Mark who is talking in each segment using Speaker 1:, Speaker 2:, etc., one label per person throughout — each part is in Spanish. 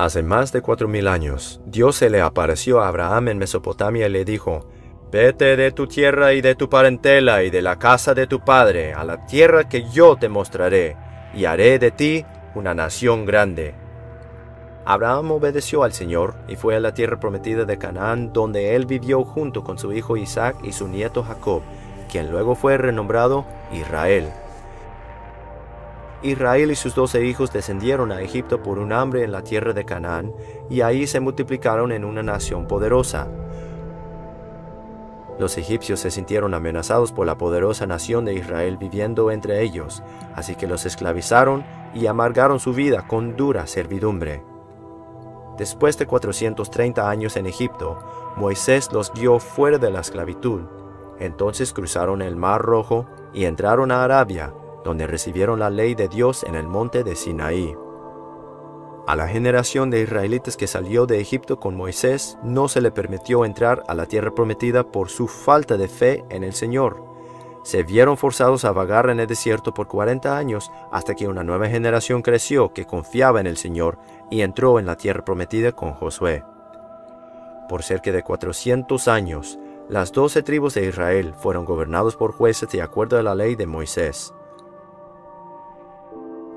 Speaker 1: Hace más de 4000 años, Dios se le apareció a Abraham en Mesopotamia y le dijo: «Vete de tu tierra y de tu parentela y de la casa de tu padre a la tierra que yo te mostraré, y haré de ti una nación grande». Abraham obedeció al Señor y fue a la tierra prometida de Canaán, donde él vivió junto con su hijo Isaac y su nieto Jacob, quien luego fue renombrado Israel. Israel y sus 12 hijos descendieron a Egipto por un hambre en la tierra de Canaán, y ahí se multiplicaron en una nación poderosa. Los egipcios se sintieron amenazados por la poderosa nación de Israel viviendo entre ellos, así que los esclavizaron y amargaron su vida con dura servidumbre. Después de 430 años en Egipto, Moisés los guió fuera de la esclavitud. Entonces cruzaron el Mar Rojo y entraron a Arabia, donde recibieron la ley de Dios en el monte de Sinaí. A la generación de israelitas que salió de Egipto con Moisés no se le permitió entrar a la tierra prometida por su falta de fe en el Señor. Se vieron forzados a vagar en el desierto por 40 años hasta que una nueva generación creció que confiaba en el Señor y entró en la tierra prometida con Josué. Por cerca de 400 años, las 12 tribus de Israel fueron gobernados por jueces de acuerdo a la ley de Moisés.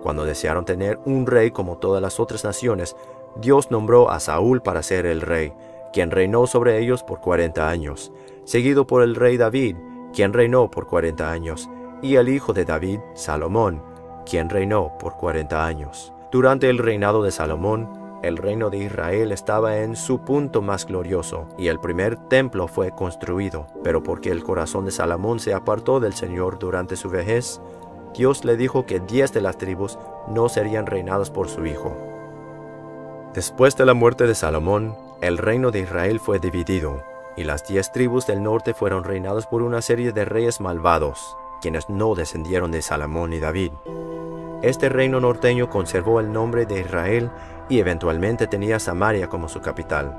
Speaker 1: Cuando desearon tener un rey como todas las otras naciones, Dios nombró a Saúl para ser el rey, quien reinó sobre ellos por 40 años, seguido por el rey David, quien reinó por 40 años, y el hijo de David, Salomón, quien reinó por 40 años. Durante el reinado de Salomón, el reino de Israel estaba en su punto más glorioso, y el primer templo fue construido, pero porque el corazón de Salomón se apartó del Señor durante su vejez, Dios le dijo que 10 de las tribus no serían reinadas por su hijo. Después de la muerte de Salomón, el reino de Israel fue dividido, y las 10 tribus del norte fueron reinadas por una serie de reyes malvados, quienes no descendieron de Salomón y David. Este reino norteño conservó el nombre de Israel y eventualmente tenía Samaria como su capital.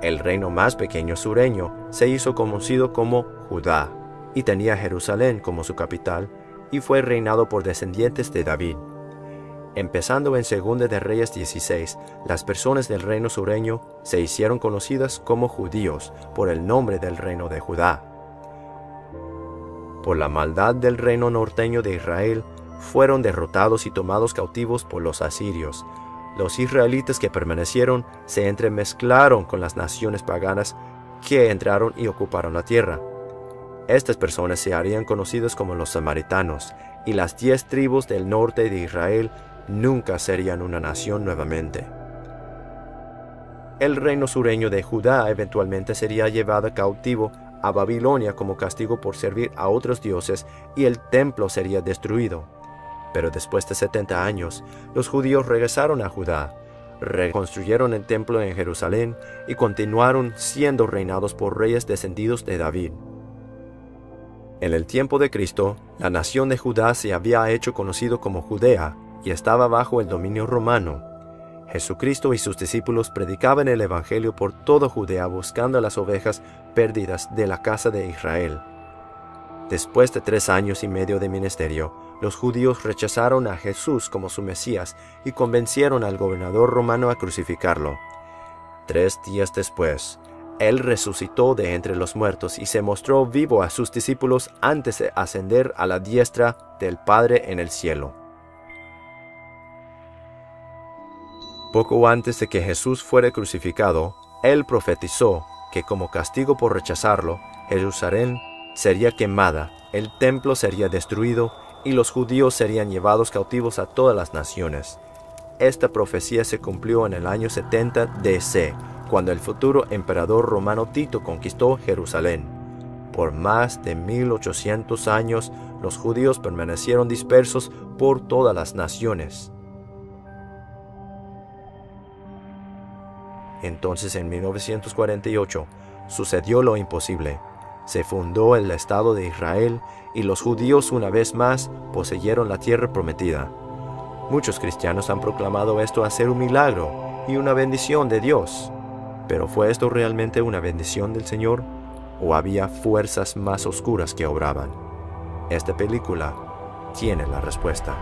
Speaker 1: El reino más pequeño sureño se hizo conocido como Judá, y tenía Jerusalén como su capital, y fue reinado por descendientes de David. Empezando en 2 de Reyes 16, las personas del reino sureño se hicieron conocidas como judíos por el nombre del reino de Judá. Por la maldad del reino norteño de Israel, fueron derrotados y tomados cautivos por los asirios. Los israelitas que permanecieron se entremezclaron con las naciones paganas que entraron y ocuparon la tierra. Estas personas se harían conocidas como los samaritanos, y las 10 tribus del norte de Israel nunca serían una nación nuevamente. El reino sureño de Judá eventualmente sería llevado cautivo a Babilonia como castigo por servir a otros dioses, y el templo sería destruido. Pero después de 70 años, los judíos regresaron a Judá, reconstruyeron el templo en Jerusalén y continuaron siendo reinados por reyes descendidos de David. En el tiempo de Cristo, la nación de Judá se había hecho conocido como Judea y estaba bajo el dominio romano. Jesucristo y sus discípulos predicaban el Evangelio por toda Judea buscando las ovejas perdidas de la casa de Israel. Después de 3 años y medio de ministerio, los judíos rechazaron a Jesús como su Mesías y convencieron al gobernador romano a crucificarlo. 3 días después, Él resucitó de entre los muertos y se mostró vivo a sus discípulos antes de ascender a la diestra del Padre en el cielo. Poco antes de que Jesús fuera crucificado, Él profetizó que como castigo por rechazarlo, Jerusalén sería quemada, el templo sería destruido y los judíos serían llevados cautivos a todas las naciones. Esta profecía se cumplió en el año 70 DC, cuando el futuro emperador romano Tito conquistó Jerusalén. Por más de 1800 años, los judíos permanecieron dispersos por todas las naciones. Entonces, en 1948, sucedió lo imposible. Se fundó el Estado de Israel y los judíos una vez más poseyeron la tierra prometida. Muchos cristianos han proclamado esto a ser un milagro y una bendición de Dios. ¿Pero fue esto realmente una bendición del Señor? ¿O había fuerzas más oscuras que obraban? Esta película tiene la respuesta.